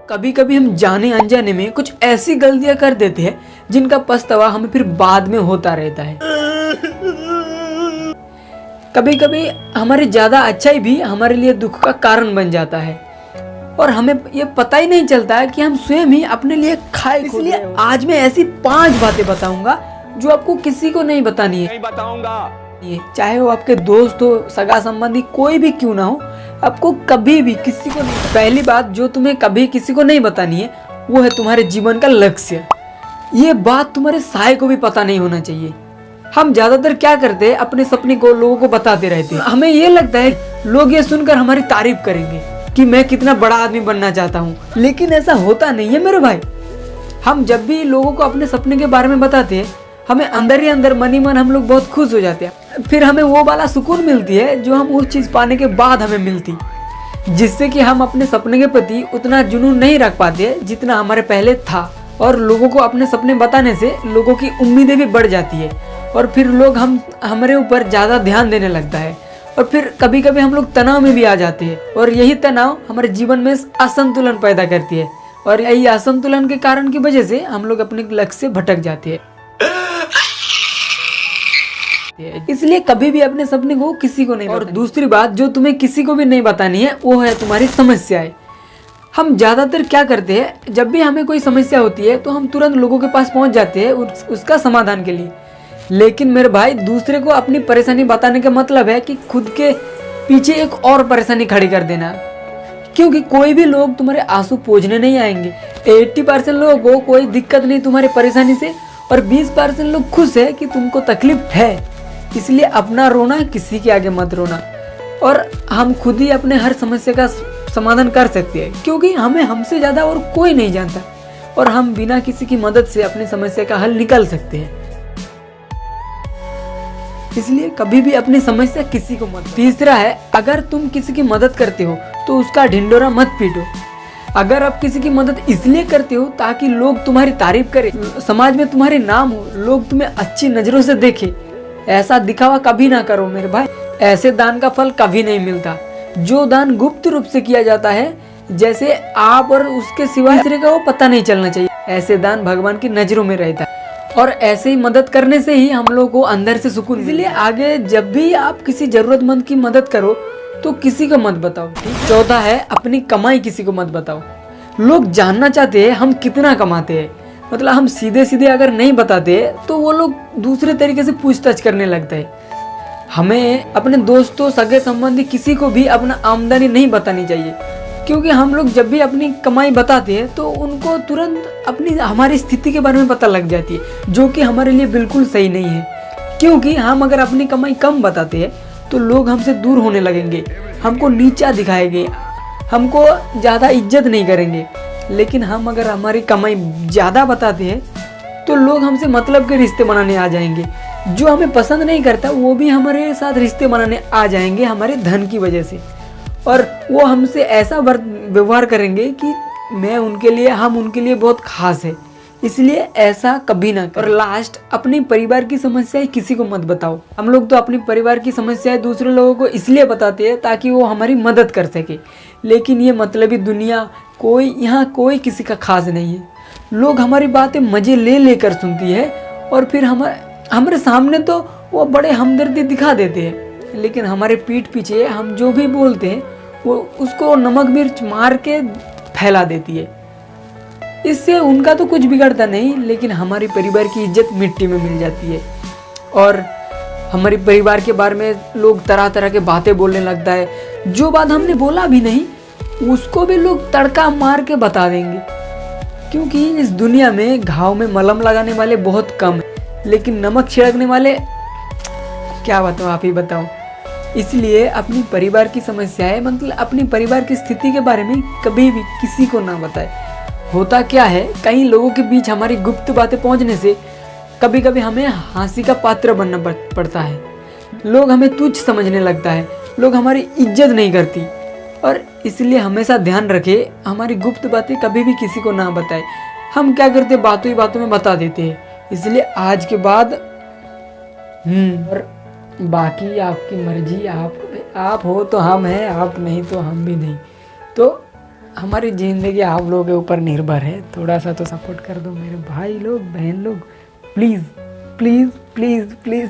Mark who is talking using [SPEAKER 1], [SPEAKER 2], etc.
[SPEAKER 1] कभी कभी हम जाने अनजाने में कुछ ऐसी गलतियां कर देते हैं जिनका पछतावा हमें फिर बाद में होता रहता है। कभी कभी हमारी ज्यादा अच्छाई भी हमारे लिए दुख का कारण बन जाता है और हमें ये पता ही नहीं चलता है कि हम स्वयं ही अपने लिए खाए। इसलिए आज मैं ऐसी 5 बातें बताऊंगा जो आपको किसी को नहीं बतानी है। ये चाहे वो आपके दोस्त हो, सगा संबंधी, कोई भी क्यों ना हो, आपको कभी भी किसी को नहीं। पहली बात जो तुम्हें कभी किसी को नहीं बतानी है वो है तुम्हारे जीवन का लक्ष्य। ये बात तुम्हारे साय को भी पता नहीं होना चाहिए। हम ज्यादातर क्या करते हैं, अपने सपने को लोगों को बताते रहते हैं। हमें ये लगता है लोग ये सुनकर हमारी तारीफ करेंगे कि मैं कितना बड़ा आदमी बनना चाहता हूँ, लेकिन ऐसा होता नहीं है मेरे भाई। हम जब भी लोगों को अपने सपने के बारे में बताते हैं, हमें अंदर ही अंदर मन ही मन हम लोग बहुत खुश हो जाते हैं। फिर हमें वो वाला सुकून मिलती है जो हम उस चीज पाने के बाद हमें मिलती, जिससे कि हम अपने सपने के प्रति उतना जुनून नहीं रख पाते जितना हमारे पहले था। और लोगों को अपने सपने बताने से लोगों की उम्मीदें भी बढ़ जाती है और फिर लोग हमारे ऊपर ज्यादा ध्यान देने लगता है और फिर कभी कभी हम लोग तनाव में भी आ जाते हैं और यही तनाव हमारे जीवन में असंतुलन पैदा करती है और यही असंतुलन के कारण की वजह से हम लोग अपने लक्ष्य से भटक जाते हैं। इसलिए कभी भी अपने सपने को किसी को नहीं। और दूसरी बात जो तुम्हें किसी को भी नहीं बतानी है वो है तुम्हारी समस्याएं। हम ज्यादातर क्या करते हैं, जब भी हमें कोई समस्या होती है तो हम तुरंत लोगों के पास पहुंच जाते हैं उसका समाधान के लिए। लेकिन मेरे भाई, दूसरे को अपनी परेशानी बताने का मतलब है कि खुद के पीछे एक और परेशानी खड़ी कर देना, क्योंकि कोई भी लोग तुम्हारे आंसू पोंछने नहीं आएंगे। 80% लोगों को कोई दिक्कत नहीं तुम्हारी परेशानी से और 20% लोग खुश है कि तुमको तकलीफ है। इसलिए अपना रोना किसी के आगे मत रोना और हम खुद ही अपने हर समस्या का समाधान कर सकते हैं, क्योंकि हमें हमसे ज्यादा और कोई नहीं जानता और हम बिना किसी की मदद से अपनी समस्या का हल निकाल सकते हैं। इसलिए कभी भी अपनी समस्या किसी को मत। तीसरा है, अगर तुम किसी की मदद करते हो तो उसका ढिंडोरा मत पीटो। अगर आप किसी की मदद इसलिए करते हो ताकि लोग तुम्हारी तारीफ करें, समाज में तुम्हारे नाम हो, लोग तुम्हें अच्छी नजरों से देखें, ऐसा दिखावा कभी ना करो मेरे भाई। ऐसे दान का फल कभी नहीं मिलता। जो दान गुप्त रूप से किया जाता है, जैसे आप और उसके सिवा दूसरे का वो पता नहीं चलना चाहिए, ऐसे दान भगवान की नजरों में रहता है और ऐसे ही मदद करने से ही हम लोग को अंदर से सुकून। इसलिए आगे जब भी आप किसी जरूरतमंद की मदद करो तो किसी को मत बताओ। चौथा है, अपनी कमाई किसी को मत बताओ। लोग जानना चाहते हैं हम कितना कमाते हैं, मतलब हम सीधे सीधे अगर नहीं बताते तो वो लोग दूसरे तरीके से पूछताछ करने लगता है। हमें अपने दोस्तों, सगे संबंधी किसी को भी अपना आमदनी नहीं बतानी चाहिए, क्योंकि हम लोग जब भी अपनी कमाई बताते हैं तो उनको तुरंत हमारी स्थिति के बारे में पता लग जाती है, जो कि हमारे लिए बिल्कुल सही नहीं है। क्योंकि हम अगर अपनी कमाई कम बताते हैं तो लोग हमसे दूर होने लगेंगे, हमको नीचा दिखाएंगे, हमको ज़्यादा इज्जत नहीं करेंगे। लेकिन हम अगर हमारी कमाई ज़्यादा बताते हैं तो लोग हमसे मतलब के रिश्ते बनाने आ जाएंगे। जो हमें पसंद नहीं करता वो भी हमारे साथ रिश्ते बनाने आ जाएंगे हमारे धन की वजह से, और वो हमसे ऐसा व्यवहार करेंगे कि हम उनके लिए बहुत खास है। इसलिए ऐसा कभी ना करें। और लास्ट, अपनी परिवार की समस्याएं किसी को मत बताओ। हम लोग तो अपनी परिवार की समस्याएं दूसरे लोगों को इसलिए बताते हैं ताकि वो हमारी मदद कर सके, लेकिन ये मतलबी दुनिया यहाँ कोई किसी का खास नहीं है। लोग हमारी बातें मजे ले लेकर सुनती है और फिर हमारे सामने तो वो बड़े हमदर्दी दिखा देते हैं, लेकिन हमारे पीठ पीछे हम जो भी बोलते हैं वो उसको नमक मिर्च मार के फैला देती है। इससे उनका तो कुछ बिगड़ता नहीं, लेकिन हमारी परिवार की इज्जत मिट्टी में मिल जाती है और हमारे परिवार के बारे में लोग तरह तरह के बातें बोलने लगता है। जो बात हमने बोला भी नहीं उसको भी लोग तड़का मार के बता देंगे, क्योंकि इस दुनिया में घाव में मलहम लगाने वाले बहुत कम है, लेकिन नमक छिड़कने वाले क्या बताऊं, आप ही बताओ। इसलिए अपनी परिवार की समस्याएं, मतलब अपनी परिवार की स्थिति के बारे में कभी भी किसी को ना बताए। होता क्या है, कई लोगों के बीच हमारी गुप्त बातें पहुंचने से कभी कभी हमें हंसी का पात्र बनना पड़ता है। लोग हमें तुच्छ समझने लगता है, लोग हमारी इज्जत नहीं करती। और इसलिए हमेशा ध्यान रखे, हमारी गुप्त बातें कभी भी किसी को ना बताए। हम क्या करते, बातों ही बातों में बता देते हैं। इसलिए आज के बाद और बाकी आपकी मर्जी, आप हो तो हम हैं, आप नहीं तो हम भी नहीं। तो हमारी ज़िंदगी आप लोगों के ऊपर निर्भर है, थोड़ा सा तो सपोर्ट कर दो मेरे भाई लोग, बहन लोग, प्लीज़ प्लीज़ प्लीज़ प्लीज़।